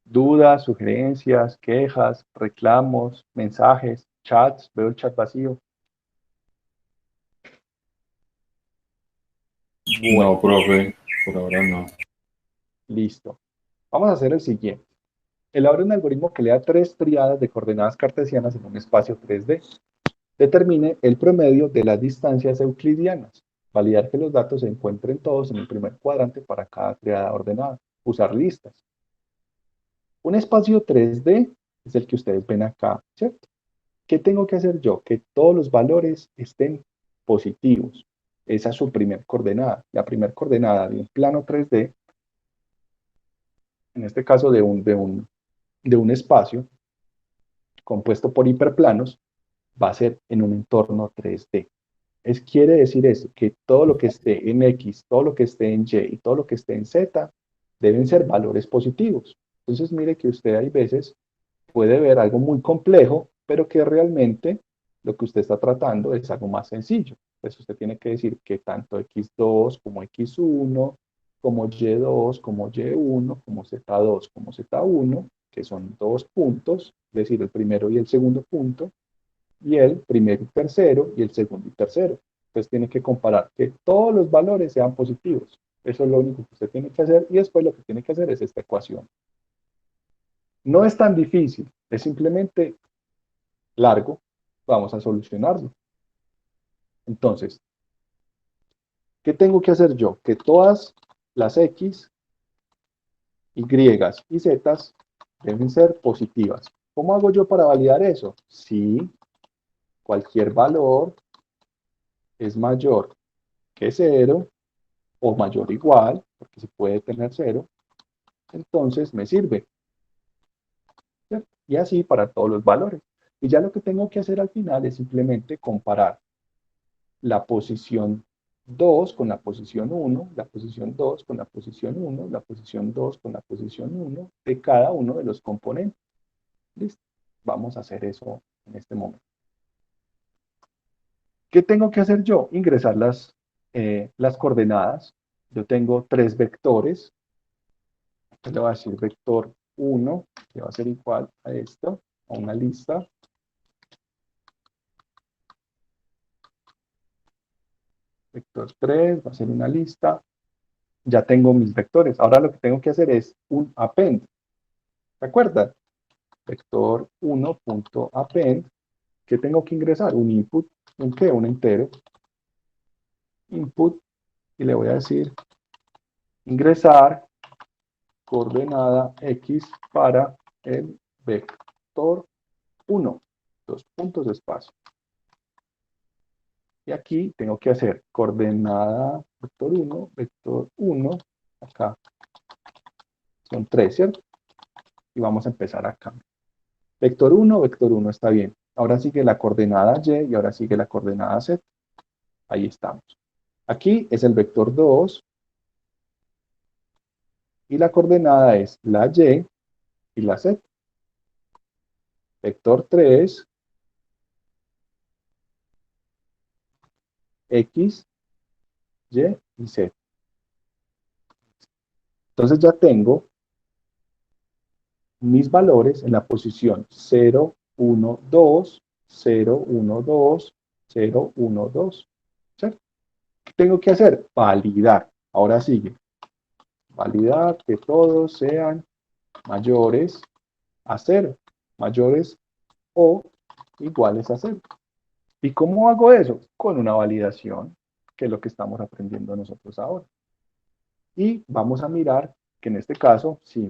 Dudas, sugerencias, quejas, reclamos, mensajes, chats. Veo el chat vacío. Bueno, No, profe, por ahora no. listo. Vamos a hacer el siguiente. Elabore un algoritmo que lea tres tríadas de coordenadas cartesianas en un espacio 3D. Determine el promedio de las distancias euclidianas. Validar que los datos se encuentren todos en el primer cuadrante para cada tríada ordenada. Usar listas. Un espacio 3D es el que ustedes ven acá, ¿cierto? ¿Qué tengo que hacer yo? Que todos los valores estén positivos. Esa es su primer coordenada. La primera coordenada de un plano 3D, en este caso de un espacio compuesto por hiperplanos, va a ser en un entorno 3D. Quiere decir eso, que todo lo que esté en X, todo lo que esté en Y y todo lo que esté en Z deben ser valores positivos. Entonces, mire que usted hay veces puede ver algo muy complejo, pero que realmente lo que usted está tratando es algo más sencillo. Pues usted tiene que decir que tanto x2 como x1, como y2, como y1, como z2, como z1, que son dos puntos, es decir, el primero y el segundo punto, y el primero y tercero, y el segundo y tercero. Entonces tiene que comparar que todos los valores sean positivos. Eso es lo único que usted tiene que hacer, y después lo que tiene que hacer es esta ecuación. No es tan difícil, es simplemente largo, vamos a solucionarlo. Entonces, ¿qué tengo que hacer yo? Que todas las X, Y y Z deben ser positivas. ¿Cómo hago yo para validar eso? Si cualquier valor es mayor que 0 o mayor o igual, porque se puede tener 0, entonces me sirve. ¿Cierto? Y así para todos los valores. Y ya lo que tengo que hacer al final es simplemente comparar la posición 2 con la posición 1, la posición 2 con la posición 1, la posición 2 con la posición 1 de cada uno de los componentes. ¿Listo? Vamos a hacer eso en este momento. ¿Qué tengo que hacer yo? Ingresar las coordenadas. Yo tengo tres vectores. Le voy a decir vector 1, que va a ser igual a esto, a una lista. Vector 3 va a ser una lista. Ya tengo mis vectores. Ahora lo que tengo que hacer es un append. ¿Se acuerdan? Vector 1.append. ¿Qué tengo que ingresar? Un input. ¿Un qué? Un entero. Input. Y le voy a decir ingresar coordenada X para el vector 1. Dos puntos de espacio. Y aquí tengo que hacer coordenada vector 1, acá son 3, ¿cierto? Y vamos a empezar acá. Vector 1 está bien. Ahora sigue la coordenada Y y ahora sigue la coordenada Z. Ahí estamos. Aquí es el vector 2 y la coordenada es la Y y la Z. Vector 3, X, Y y Z. Entonces ya tengo mis valores en la posición 0, 1, 2, 0, 1, 2, 0, 1, 2. ¿Cierto? ¿Qué tengo que hacer? Validar. Ahora sigue. Validar que todos sean mayores a 0. Mayores o iguales a 0. ¿Y cómo hago eso? Con una validación, que es lo que estamos aprendiendo nosotros ahora. Y vamos a mirar que en este caso, si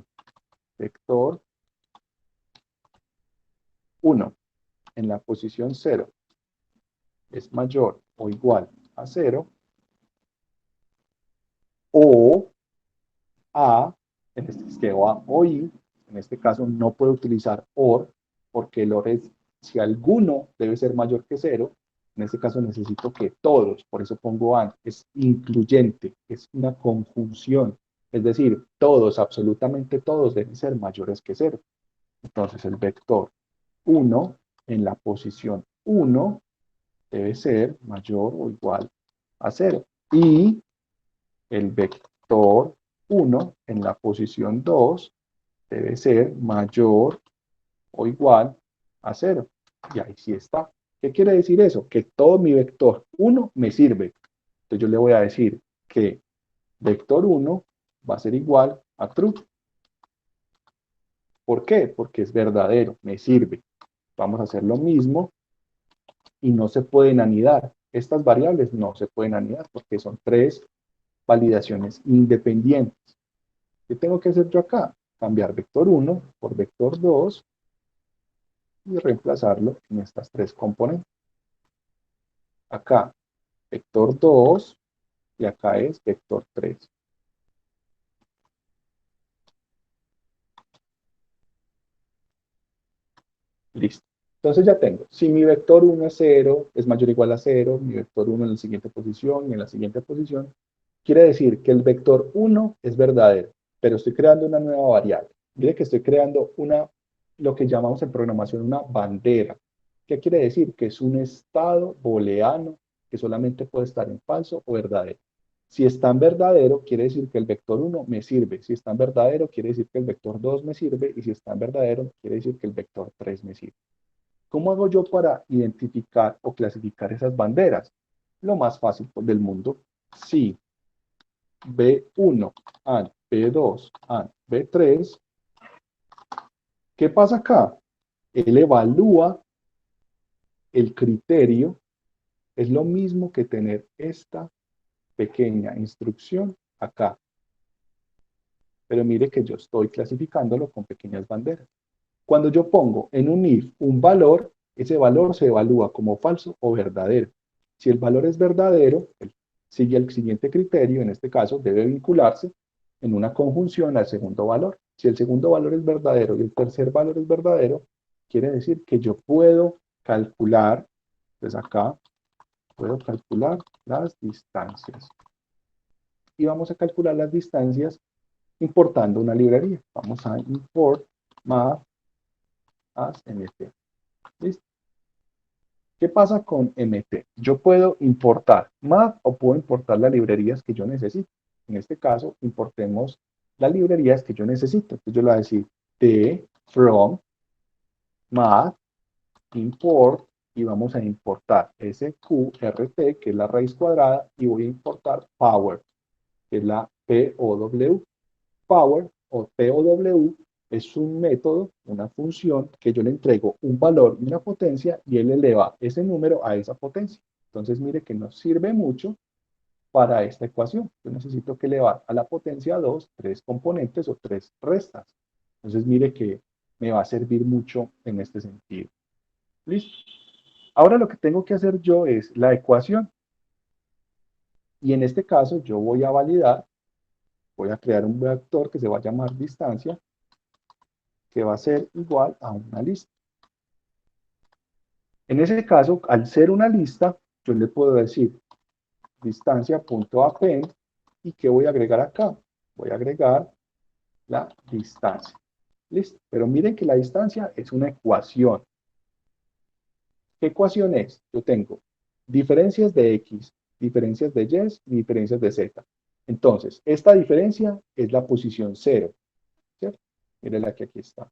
vector 1 en la posición 0 es mayor o igual a 0, o A, en este sistema o I, en este caso no puedo utilizar OR, porque el OR es si alguno debe ser mayor que 0, en este caso necesito que todos, por eso pongo AND, es incluyente, es una conjunción, es decir, todos, absolutamente todos deben ser mayores que 0. Entonces el vector 1 en la posición 1 debe ser mayor o igual a 0. Y el vector 1 en la posición 2 debe ser mayor o igual a 0. Y ahí sí está. ¿Qué quiere decir eso? Que todo mi vector 1 me sirve. Entonces yo le voy a decir que vector 1 va a ser igual a true. ¿Por qué? Porque es verdadero, me sirve. Vamos a hacer lo mismo y no se pueden anidar. Estas variables no se pueden anidar porque son tres validaciones independientes. ¿Qué tengo que hacer yo acá? Cambiar vector 1 por vector 2 y reemplazarlo en estas tres componentes. Acá, vector 2 y acá es vector 3. Listo. Entonces ya tengo, si mi vector 1 es 0, es mayor o igual a 0, mi vector 1 en la siguiente posición y en la siguiente posición, quiere decir que el vector 1 es verdadero, pero estoy creando una nueva variable. Mire que estoy creando lo que llamamos en programación una bandera. ¿Qué quiere decir? Que es un estado booleano que solamente puede estar en falso o verdadero. Si está en verdadero, quiere decir que el vector 1 me sirve. Si está en verdadero, quiere decir que el vector 2 me sirve. Y si está en verdadero, quiere decir que el vector 3 me sirve. ¿Cómo hago yo para identificar o clasificar esas banderas? Lo más fácil del mundo. Si B1 and B2 and B3, ¿qué pasa acá? Él evalúa el criterio. Es lo mismo que tener esta pequeña instrucción acá. Pero mire que yo estoy clasificándolo con pequeñas banderas. Cuando yo pongo en un if un valor, ese valor se evalúa como falso o verdadero. Si el valor es verdadero, sigue el siguiente criterio, en este caso debe vincularse en una conjunción al segundo valor. Si el segundo valor es verdadero y el tercer valor es verdadero, quiere decir que yo puedo calcular, entonces acá puedo calcular las distancias. Y vamos a calcular las distancias importando una librería. Vamos a import math as mt. ¿Listo? ¿Qué pasa con mt? Yo puedo importar math o puedo importar las librerías que yo necesito. En este caso, importemos las librerías que yo necesito. Entonces yo le voy a decir t from math import y vamos a importar sqrt, que es la raíz cuadrada, y voy a importar power, que es la POW. Power o POW es un método, una función que yo le entrego un valor y una potencia y él eleva ese número a esa potencia. Entonces mire que nos sirve mucho para esta ecuación. Yo necesito que elevar a la potencia 2 tres componentes o tres restas. Entonces mire que me va a servir mucho en este sentido. ¿Listo? Ahora lo que tengo que hacer yo es la ecuación. Y en este caso yo voy a validar, voy a crear un vector que se va a llamar distancia, que va a ser igual a una lista. En ese caso, al ser una lista, yo le puedo decir distancia.append y ¿qué voy a agregar acá? Voy a agregar la distancia. ¿Listo? Pero miren que la distancia es una ecuación. ¿Qué ecuación es? Yo tengo diferencias de x, diferencias de y diferencias de z. Entonces, esta diferencia es la posición 0. ¿Cierto? Mírenla que aquí está.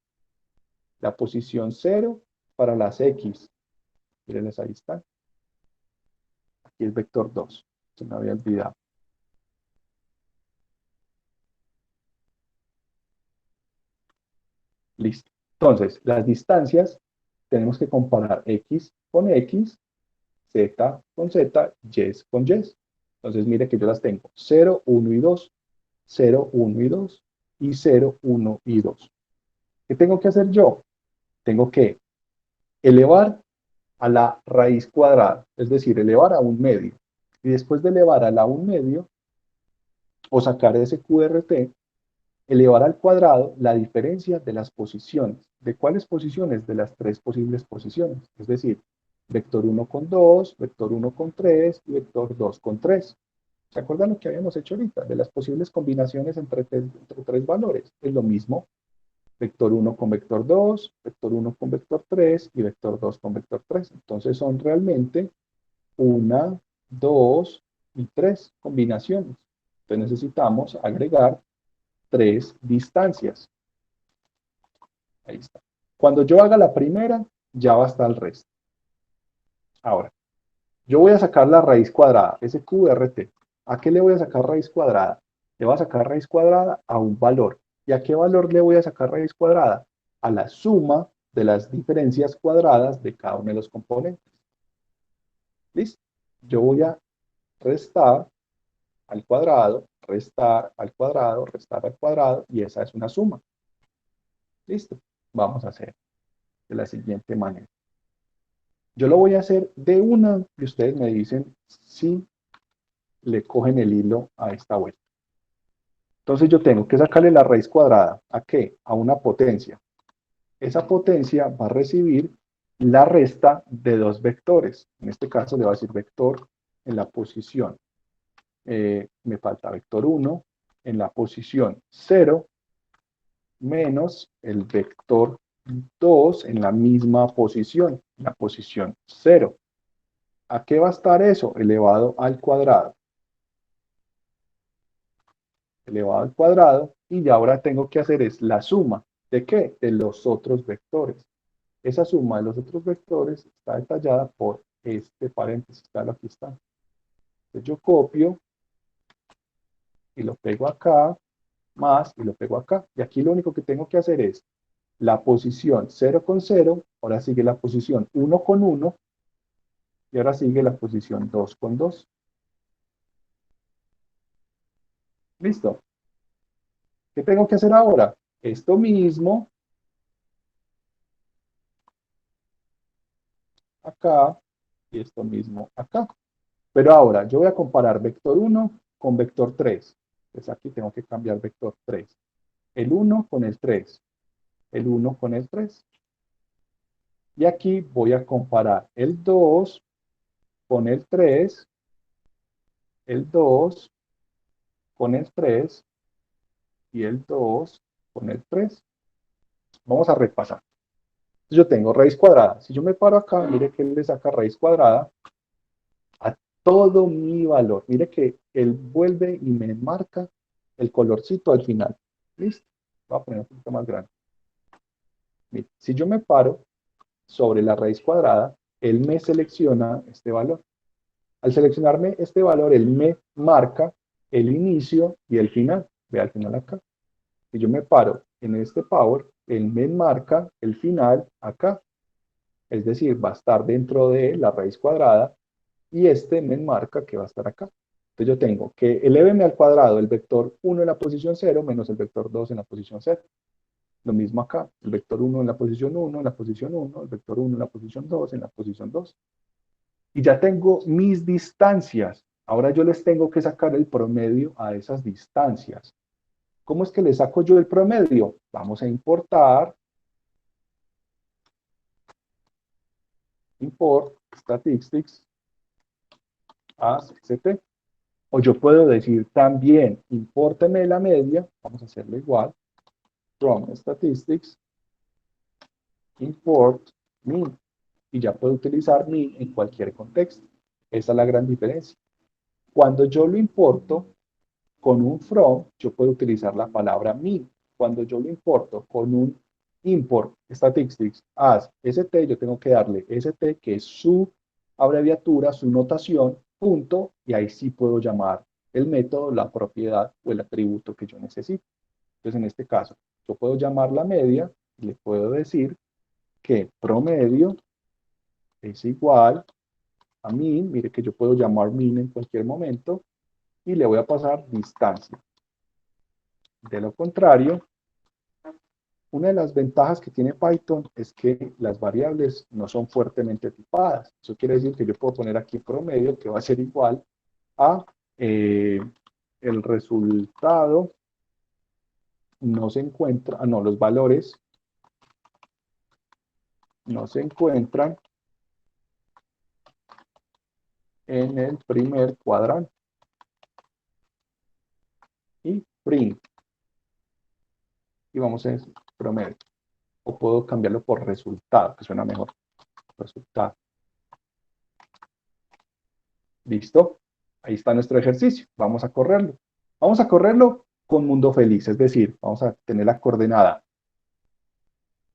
La posición 0 para las x. Mírenles, ahí está. Aquí es vector 2. Se me había olvidado. Listo. Entonces, las distancias tenemos que comparar x con x, z con z, y con y. Entonces, mire que yo las tengo 0, 1 y 2, 0, 1 y 2 y 0, 1 y 2. ¿Qué tengo que hacer yo? Tengo que elevar a la raíz cuadrada, es decir, elevar a un medio. Y después de elevar a la un medio, o sacar ese QRT, elevar al cuadrado la diferencia de las posiciones. ¿De cuáles posiciones? De las tres posibles posiciones. Es decir, vector 1 con 2, vector 1 con 3 y vector 2 con 3. ¿Se acuerdan lo que habíamos hecho ahorita? De las posibles combinaciones entre tres valores. Es lo mismo. Vector 1 con vector 2, vector 1 con vector 3 y vector 2 con vector 3. Entonces son realmente 1, 2 y 3 combinaciones. Entonces necesitamos agregar 3 distancias. Ahí está. Cuando yo haga la primera, ya va a estar el resto. Ahora, yo voy a sacar la raíz cuadrada, ese QRT. ¿A qué le voy a sacar raíz cuadrada? Le voy a sacar raíz cuadrada a un valor. ¿Y a qué valor le voy a sacar raíz cuadrada? A la suma de las diferencias cuadradas de cada uno de los componentes. ¿Listo? Yo voy a restar al cuadrado, restar al cuadrado, restar al cuadrado, y esa es una suma. ¿Listo? Vamos a hacer de la siguiente manera. Yo lo voy a hacer de una y ustedes me dicen si le cogen el hilo a esta vuelta. Entonces yo tengo que sacarle la raíz cuadrada. ¿A qué? A una potencia. Esa potencia va a recibir la resta de dos vectores. En este caso le va a decir vector en la posición. Me falta vector 1 en la posición 0 menos el vector 2 en la misma posición, en la posición 0. ¿A qué va a estar eso? Elevado al cuadrado. Elevado al cuadrado, y ya ahora tengo que hacer es la suma. ¿De qué? De los otros vectores. Esa suma de los otros vectores está detallada por este paréntesis, claro, aquí está. Entonces yo copio y lo pego acá, más y lo pego acá. Y aquí lo único que tengo que hacer es la posición 0 con 0, ahora sigue la posición 1 con 1, y ahora sigue la posición 2 con 2. ¿Listo? ¿Qué tengo que hacer ahora? Esto mismo, acá, y esto mismo acá. Pero ahora yo voy a comparar vector 1 con vector 3. Entonces aquí tengo que cambiar vector 3. El 1 con el 3. El 1 con el 3. Y aquí voy a comparar el 2 con el 3. El 2 con el 3. Y el 2 con el 3. Vamos a repasar. Yo tengo raíz cuadrada. Si yo me paro acá, mire que él le saca raíz cuadrada a todo mi valor. Mire que él vuelve y me marca el colorcito al final. ¿Listo? Voy a poner un poquito más grande. Mire, si yo me paro sobre la raíz cuadrada, él me selecciona este valor. Al seleccionarme este valor, él me marca el inicio y el final. Ve al final acá. Si yo me paro en este power, él me marca el final acá. Es decir, va a estar dentro de la raíz cuadrada, y este me marca que va a estar acá. Entonces yo tengo que eléveme al cuadrado el vector 1 en la posición 0 menos el vector 2 en la posición 0. Lo mismo acá, el vector 1 en la posición 1, en la posición 1, el vector 1 en la posición 2, en la posición 2. Y ya tengo mis distancias. Ahora yo les tengo que sacar el promedio a esas distancias. ¿Cómo es que le saco yo el promedio? Vamos a importar. Import statistics as st. O yo puedo decir también, impórteme la media. Vamos a hacerlo igual. From statistics, import mean. Y ya puedo utilizar mean en cualquier contexto. Esa es la gran diferencia. Cuando yo lo importo con un from, yo puedo utilizar la palabra mean. Cuando yo lo importo con un import statistics as st, yo tengo que darle st, que es su abreviatura, su notación, punto, y ahí sí puedo llamar el método, la propiedad o el atributo que yo necesito. Entonces, en este caso, yo puedo llamar la media y le puedo decir que promedio es igual a min. Mire que yo puedo llamar min en cualquier momento y le voy a pasar distancia. De lo contrario, una de las ventajas que tiene Python es que las variables no son fuertemente tipadas. Eso quiere decir que yo puedo poner aquí promedio, que va a ser igual a el resultado no se encuentra, no, los valores no se encuentran en el primer cuadrante. Y print. Y vamos a decir promedio. O puedo cambiarlo por resultado, que suena mejor. Resultado. ¿Listo? Ahí está nuestro ejercicio. Vamos a correrlo. Vamos a correrlo con mundo feliz. Es decir, vamos a tener la coordenada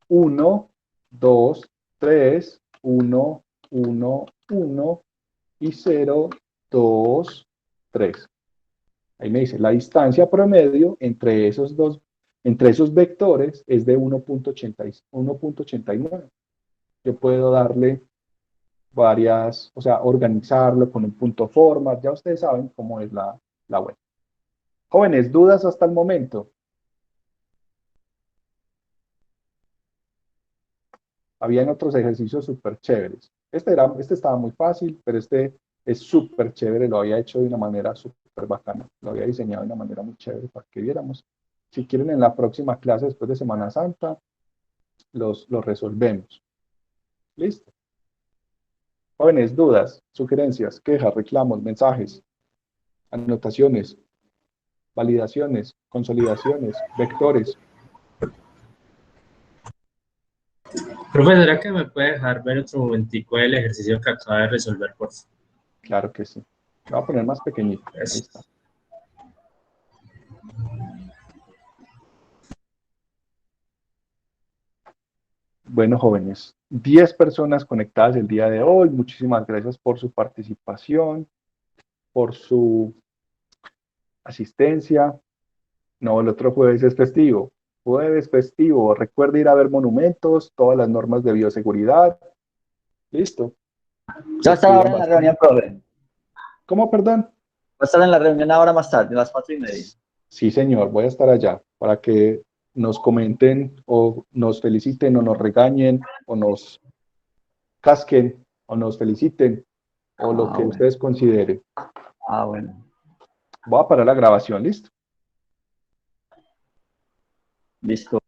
1, 2, 3, 1, 1, 1 y 0, 2, 3. Ahí me dice, la distancia promedio entre esos vectores es de 1.89. Yo puedo darle varias, o sea, organizarlo con un punto forma. Ya ustedes saben cómo es la web. Jóvenes, ¿dudas hasta el momento? Habían otros ejercicios súper chéveres. Este estaba muy fácil, pero este es súper chévere. Lo había hecho de una manera súper bacana. Lo había diseñado de una manera muy chévere para que viéramos. Si quieren, en la próxima clase, después de Semana Santa, los resolvemos. ¿Listo? Jóvenes, dudas, sugerencias, quejas, reclamos, mensajes, anotaciones, validaciones, consolidaciones, vectores. Profesora, que me puede dejar ver otro momentico el ejercicio que acaba de resolver, por favor. Claro que sí. Lo voy a poner más pequeñito. Ahí está. Bueno, jóvenes, 10 personas conectadas el día de hoy. Muchísimas gracias por su participación, por su asistencia. No, el otro jueves es festivo. Jueves festivo. Recuerde ir a ver monumentos, todas las normas de bioseguridad. Listo. Ya estar ahora en la reunión, profe. ¿Cómo, perdón? Va a estar en la reunión ahora más tarde, a las 4:30. Sí, señor, voy a estar allá para que nos comenten o nos feliciten o nos regañen o nos casquen o nos feliciten o lo que bueno. ustedes consideren. Bueno. Voy a parar la grabación, ¿listo? Listo.